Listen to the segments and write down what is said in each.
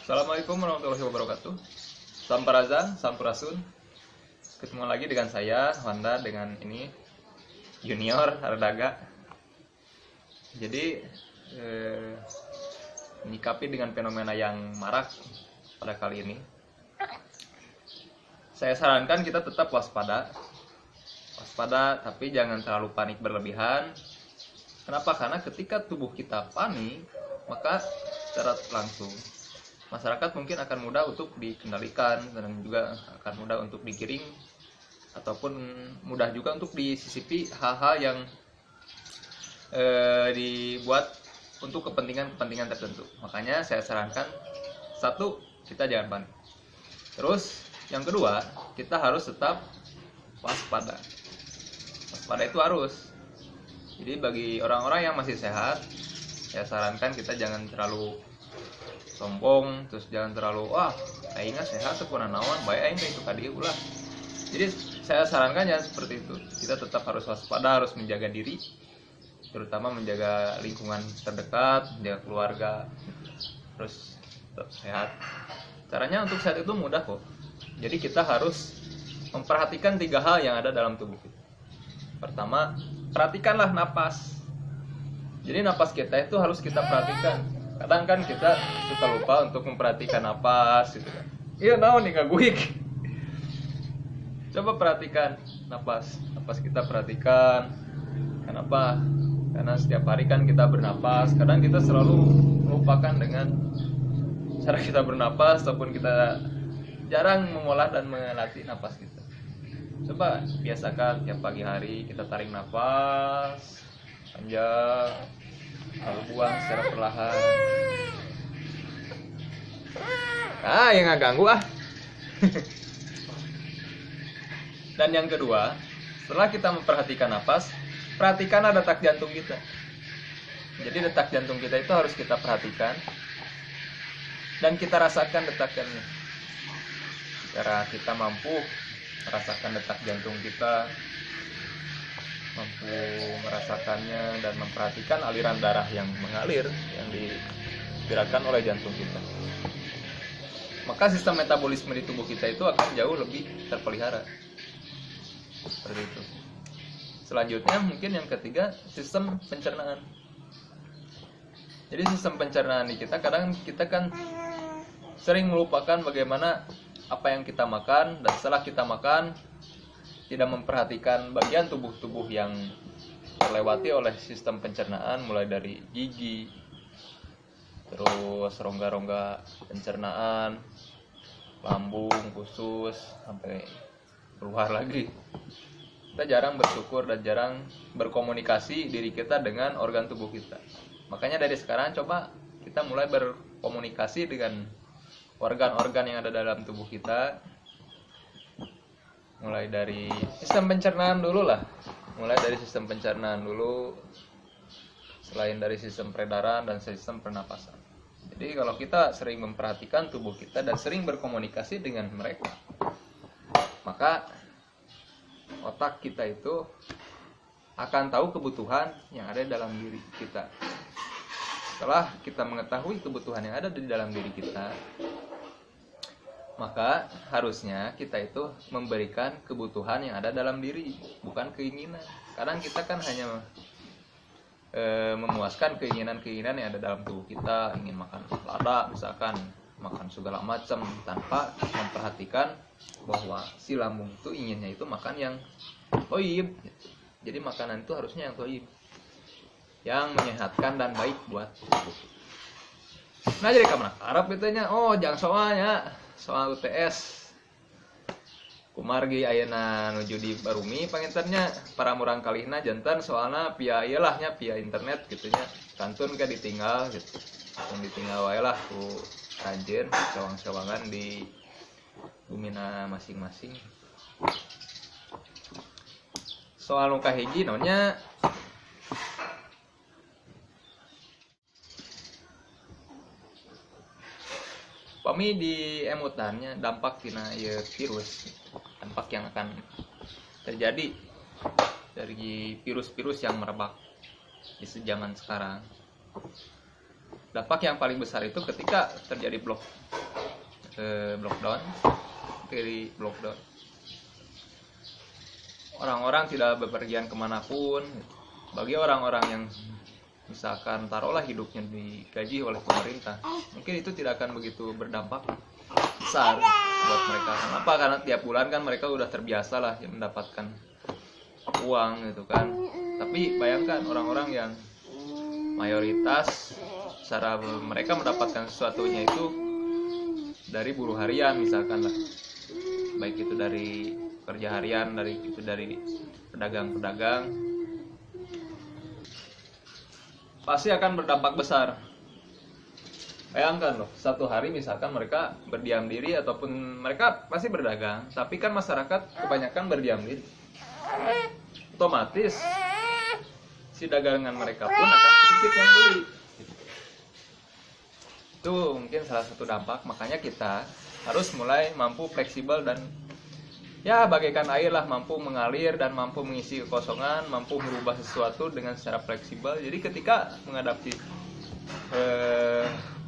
Assalamualaikum warahmatullahi wabarakatuh. Sampurasun, sampurasun. Ketemu lagi dengan saya, Wanda, dengan ini Junior Ardaga. Jadi menyikapi dengan fenomena yang marak pada kali ini, saya sarankan kita tetap waspada, tapi jangan terlalu panik berlebihan. Kenapa? Karena ketika tubuh kita panik, maka secara langsung masyarakat mungkin akan mudah untuk dikendalikan dan juga akan mudah untuk digiring ataupun mudah juga untuk disisipi hal-hal yang dibuat untuk kepentingan tertentu. Makanya saya sarankan, satu, kita jangan panik. Terus yang kedua, kita harus tetap waspada. Waspada itu harus. Jadi bagi orang-orang yang masih sehat, saya sarankan kita jangan terlalu sombong, terus jangan terlalu aingnya sehat sepuna naon, baik aing itu kadieu ulah. Jadi saya sarankan jangan seperti itu. Kita tetap harus waspada, harus menjaga diri, terutama menjaga lingkungan terdekat, menjaga keluarga, terus tetap sehat. Caranya untuk sehat itu mudah kok. Jadi kita harus memperhatikan 3 hal yang ada dalam tubuh kita. Pertama, perhatikanlah napas. Jadi napas kita itu harus kita perhatikan. Kadang kan kita suka lupa untuk memperhatikan napas gitu kan. Iya naon nih kaguik. Coba perhatikan napas kita perhatikan. Kenapa? Karena setiap hari kan kita bernapas. Kadang kita selalu melupakan dengan cara kita bernapas, ataupun kita jarang mengolah dan melatih napas kita. Coba biasakan tiap pagi hari kita tarik napas panjang, lalu buang secara perlahan. Yang nggak ganggu Dan yang kedua, setelah kita memperhatikan napas, perhatikanlah detak jantung kita. Jadi detak jantung kita itu harus kita perhatikan dan kita rasakan detakannya. Cara kita mampu merasakan detak jantung kita, mampu merasakannya dan memperhatikan aliran darah yang mengalir, yang digerakkan oleh jantung kita, maka sistem metabolisme di tubuh kita itu akan jauh lebih terpelihara. Seperti itu. Selanjutnya mungkin yang ketiga, sistem pencernaan. Jadi sistem pencernaan di kita, kadang kita kan sering melupakan bagaimana apa yang kita makan, dan setelah kita makan tidak memperhatikan bagian tubuh yang terlewati oleh sistem pencernaan, mulai dari gigi, terus rongga-rongga pencernaan, lambung, usus, sampai keluar lagi. Kita jarang bersyukur dan jarang berkomunikasi diri kita dengan organ tubuh kita. Makanya dari sekarang coba kita mulai berkomunikasi dengan organ-organ yang ada dalam tubuh kita. Mulai dari sistem pencernaan dulu lah. Selain dari sistem peredaran dan sistem pernapasan. Jadi kalau kita sering memperhatikan tubuh kita dan sering berkomunikasi dengan mereka, maka otak kita itu akan tahu kebutuhan yang ada dalam diri kita. Setelah kita mengetahui kebutuhan yang ada di dalam diri kita, maka harusnya kita itu memberikan kebutuhan yang ada dalam diri, bukan keinginan. Kadang kita kan hanya memuaskan keinginan-keinginan yang ada dalam tubuh kita, ingin makan lada misalkan, makan segala macam, tanpa memperhatikan bahwa si lambung itu inginnya itu makan yang toyib. Jadi makanan itu harusnya yang toyib, yang menyehatkan dan baik buat tubuh. Nah jadi kamar Arab betulnya, jangan soal UTS kumargi ayeuna nuju di Barumi pangintennya para murang kalihna jantan soalna via ielahnya via internet gitunya, kantun ke ditinggal gitu. Yang ditinggal wae lah ku anjeun sewang-sewangan di bumina masing-masing. Soal nu kahiji naonnya pami di emutannya dampak tina virus, dampak yang akan terjadi dari virus-virus yang merebak di zaman sekarang. dampak yang paling besar itu ketika terjadi lockdown. Orang-orang tidak bepergian kemanapun. Bagi orang-orang yang misalkan taruhlah hidupnya digaji oleh pemerintah, mungkin itu tidak akan begitu berdampak besar buat mereka. Kenapa? Karena tiap bulan kan mereka udah terbiasa lah yang mendapatkan uang gitu kan. Tapi bayangkan orang-orang yang mayoritas cara mereka mendapatkan sesuatunya itu dari buruh harian misalkan lah, baik itu dari kerja harian, dari pedagang-pedagang, pasti akan berdampak besar. Bayangkan loh, satu hari misalkan mereka berdiam diri ataupun mereka pasti berdagang, tapi kan masyarakat kebanyakan berdiam diri, otomatis si dagangan mereka pun akan sedikit yang beli. Itu mungkin salah satu dampak. Makanya kita harus mulai mampu fleksibel dan ya bagaikan air lah, mampu mengalir dan mampu mengisi kekosongan, mampu merubah sesuatu dengan secara fleksibel. Jadi ketika menghadapi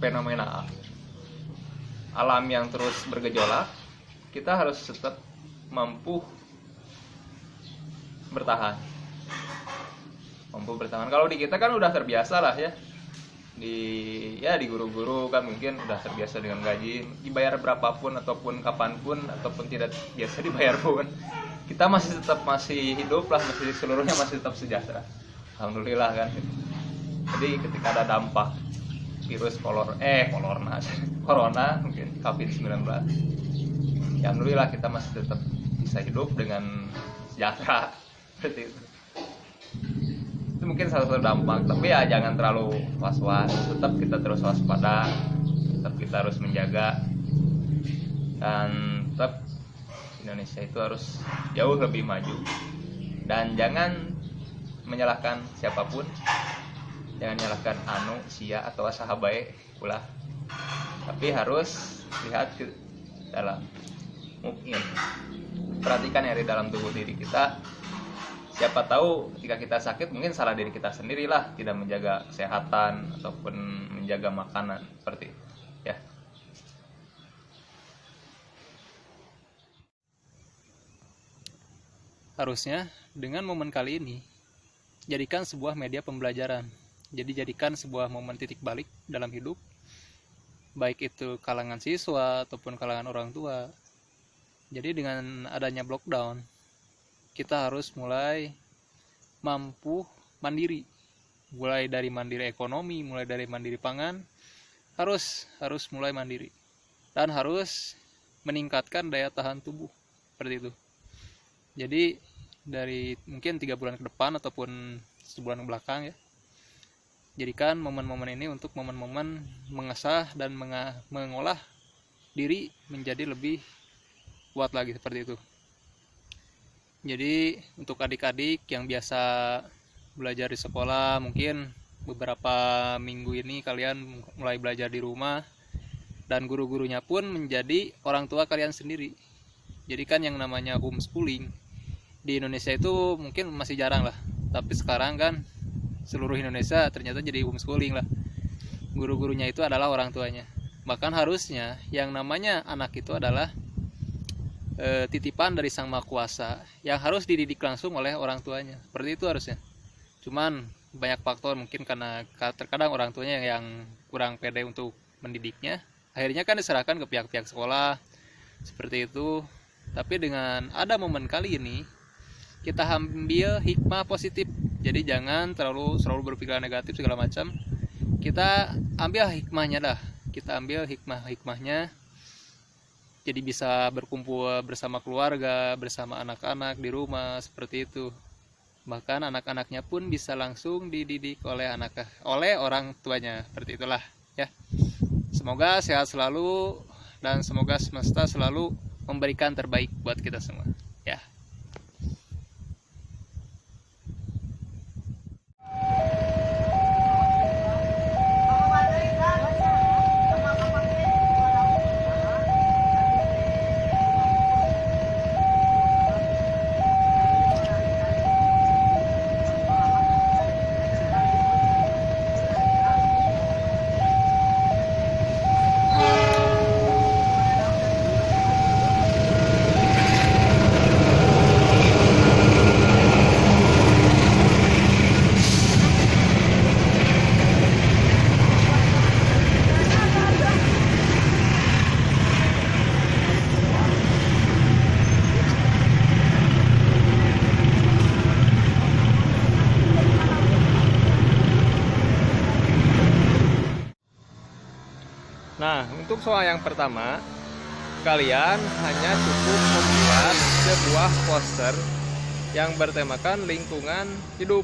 fenomena alam yang terus bergejolak, kita harus tetap mampu bertahan. Kalau di kita kan udah terbiasa lah ya, di guru-guru kan mungkin udah terbiasa dengan gaji dibayar berapapun ataupun kapanpun ataupun tidak biasa dibayar pun, kita masih hidup lah, masih seluruhnya masih tetap sejahtera, alhamdulillah kan. Jadi ketika ada dampak virus corona mungkin COVID-19, ya alhamdulillah kita masih tetap bisa hidup dengan sejahtera seperti itu. Itu mungkin salah satu dampak. Tapi ya jangan terlalu was-was, tetap kita terus waspada, tetap kita harus menjaga, dan tetap Indonesia itu harus jauh lebih maju. Dan jangan menyalahkan siapapun, jangan menyalahkan sia atau sahabat ulah, tapi harus lihat ke dalam, mungkin perhatikan yang ada di dalam tubuh diri kita. Siapa tahu ketika kita sakit mungkin salah diri kita sendirilah, tidak menjaga kesehatan ataupun menjaga makanan seperti itu ya. Harusnya dengan momen kali ini jadikan sebuah media pembelajaran. Jadi jadikan sebuah momen titik balik dalam hidup, baik itu kalangan siswa ataupun kalangan orang tua. Jadi dengan adanya lockdown, kita harus mulai mampu mandiri, mulai dari mandiri ekonomi, mulai dari mandiri pangan, harus mulai mandiri, dan harus meningkatkan daya tahan tubuh seperti itu. Jadi dari mungkin 3 bulan ke depan ataupun sebulan ke belakang ya, jadikan momen-momen ini untuk momen-momen mengasah dan mengolah diri menjadi lebih kuat lagi seperti itu. Jadi untuk adik-adik yang biasa belajar di sekolah, mungkin beberapa minggu ini kalian mulai belajar di rumah, dan guru-gurunya pun menjadi orang tua kalian sendiri. Jadi kan yang namanya homeschooling di Indonesia itu mungkin masih jarang lah, tapi sekarang kan seluruh Indonesia ternyata jadi homeschooling lah. Guru-gurunya itu adalah orang tuanya. Bahkan harusnya yang namanya anak itu adalah titipan dari Sang Maha Kuasa yang harus dididik langsung oleh orang tuanya. Seperti itu harusnya. Cuman banyak faktor, mungkin karena terkadang orang tuanya yang kurang pede untuk mendidiknya, akhirnya kan diserahkan ke pihak-pihak sekolah seperti itu. Tapi dengan ada momen kali ini, kita ambil hikmah positif. Jadi jangan selalu berpikiran negatif segala macam. Kita ambil hikmahnya dah. Kita ambil hikmahnya. Jadi bisa berkumpul bersama keluarga, bersama anak-anak di rumah seperti itu. Bahkan anak-anaknya pun bisa langsung dididik oleh orang tuanya. Seperti itulah ya. Semoga sehat selalu dan semoga semesta selalu memberikan terbaik buat kita semua. Ya. Nah, untuk soal yang pertama, kalian hanya cukup membuat sebuah poster yang bertemakan lingkungan hidup.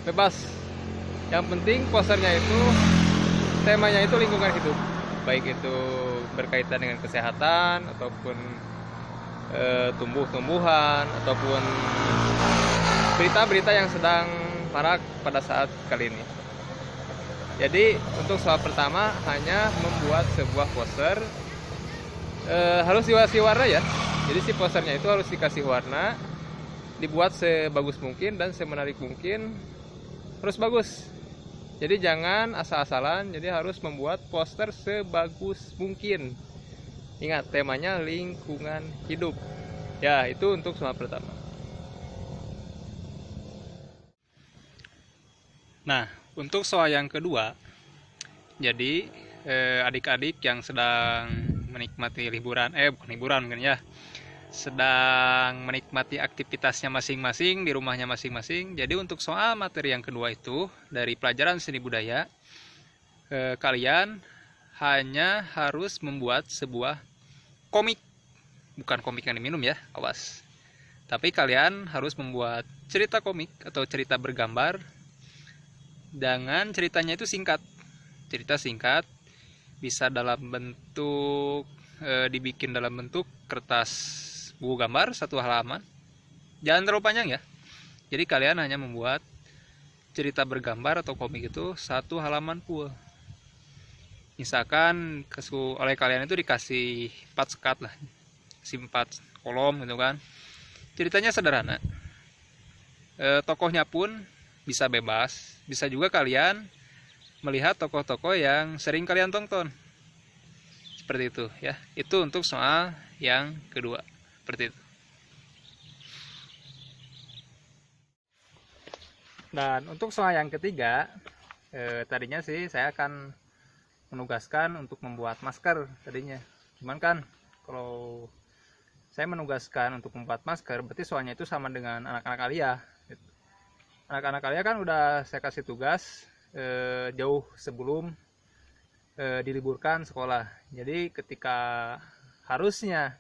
Bebas. Yang penting posternya itu temanya itu lingkungan hidup. Baik itu berkaitan dengan kesehatan ataupun tumbuh-tumbuhan ataupun berita-berita yang sedang marak pada saat kali ini. Jadi untuk soal pertama hanya membuat sebuah poster, harus dikasih warna ya. Jadi si posternya itu harus dikasih warna, dibuat sebagus mungkin dan semenarik mungkin, harus bagus. Jadi jangan asal-asalan, jadi harus membuat poster sebagus mungkin. Ingat temanya lingkungan hidup. Ya, itu untuk soal pertama. Nah, untuk soal yang kedua, jadi adik-adik yang sedang menikmati liburan, bukan liburan kan ya, sedang menikmati aktivitasnya masing-masing di rumahnya masing-masing. Jadi untuk soal materi yang kedua itu dari pelajaran seni budaya, kalian hanya harus membuat sebuah komik, bukan komik yang diminum ya, awas. Tapi kalian harus membuat cerita komik atau cerita bergambar dengan ceritanya itu singkat. Cerita singkat bisa dalam bentuk dibikin dalam bentuk kertas buku gambar 1 halaman. Jangan terlalu panjang ya. Jadi kalian hanya membuat cerita bergambar atau komik itu 1 halaman full. Misalkan oleh kalian itu dikasih 4 sekat lah, 4 kolom gitu kan. Ceritanya sederhana. Tokohnya pun bisa bebas, bisa juga kalian melihat tokoh-tokoh yang sering kalian tonton. Seperti itu ya. Itu untuk soal yang kedua. Seperti itu. Dan untuk soal yang ketiga, tadinya sih saya akan menugaskan untuk membuat masker tadinya. Cuman kan kalau saya menugaskan untuk membuat masker, berarti soalnya itu sama dengan anak-anak Alia. Anak-anak Alia kan udah saya kasih tugas jauh sebelum diliburkan sekolah. Jadi ketika harusnya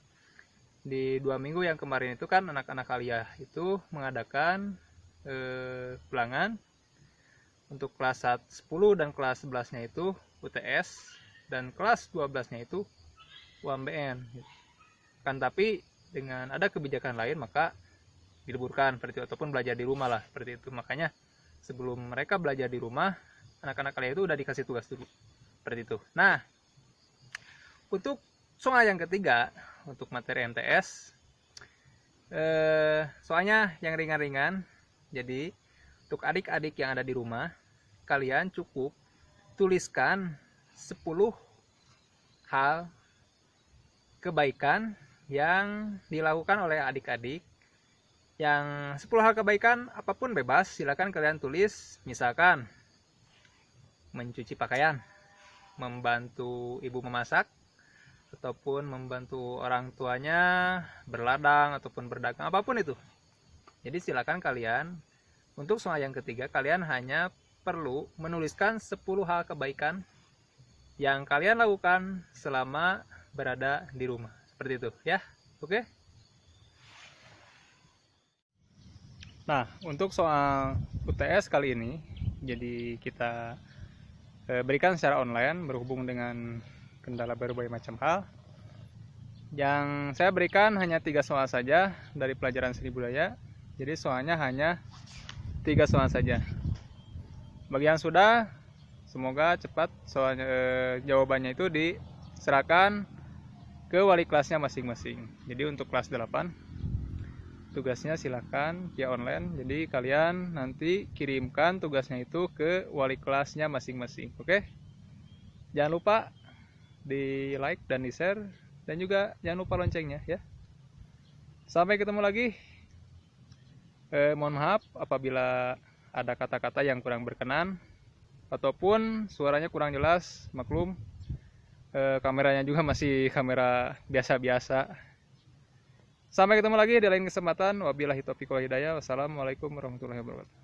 di 2 minggu yang kemarin itu kan anak-anak Alia itu mengadakan ulangan untuk kelas 10 dan kelas 11-nya itu UTS dan kelas 12-nya itu UMBN. Kan tapi dengan ada kebijakan lain maka diliburkan seperti itu, ataupun belajar di rumah lah seperti itu. Makanya sebelum mereka belajar di rumah, anak-anak kalian itu udah dikasih tugas dulu seperti itu. Nah, untuk soal yang ketiga untuk materi MTS, soalnya yang ringan-ringan. Jadi untuk adik-adik yang ada di rumah, kalian cukup tuliskan 10 hal kebaikan yang dilakukan oleh adik-adik. Yang 10 hal kebaikan apapun bebas, silakan kalian tulis. Misalkan mencuci pakaian, membantu ibu memasak, ataupun membantu orang tuanya berladang ataupun berdagang, apapun itu. Jadi silakan kalian untuk soal yang ketiga, kalian hanya perlu menuliskan 10 hal kebaikan yang kalian lakukan selama berada di rumah. Seperti itu ya. Oke. Nah, untuk soal UTS kali ini, jadi kita berikan secara online berhubung dengan kendala berbagai macam hal. Yang saya berikan hanya 3 soal saja dari pelajaran seni budaya. Jadi soalnya hanya 3 soal saja. Bagi yang sudah, semoga cepat soalnya jawabannya itu diserahkan ke wali kelasnya masing-masing. Jadi untuk kelas 8 tugasnya silakan via online. Jadi kalian nanti kirimkan tugasnya itu ke wali kelasnya masing-masing. Oke? Jangan lupa di like dan di share, dan juga jangan lupa loncengnya ya. Sampai ketemu lagi. Mohon maaf apabila ada kata-kata yang kurang berkenan ataupun suaranya kurang jelas, maklum. Kameranya juga masih kamera biasa-biasa. Sampai ketemu lagi di lain kesempatan. Wabillahi taufiq wal hidayah. Wassalamualaikum warahmatullahi wabarakatuh.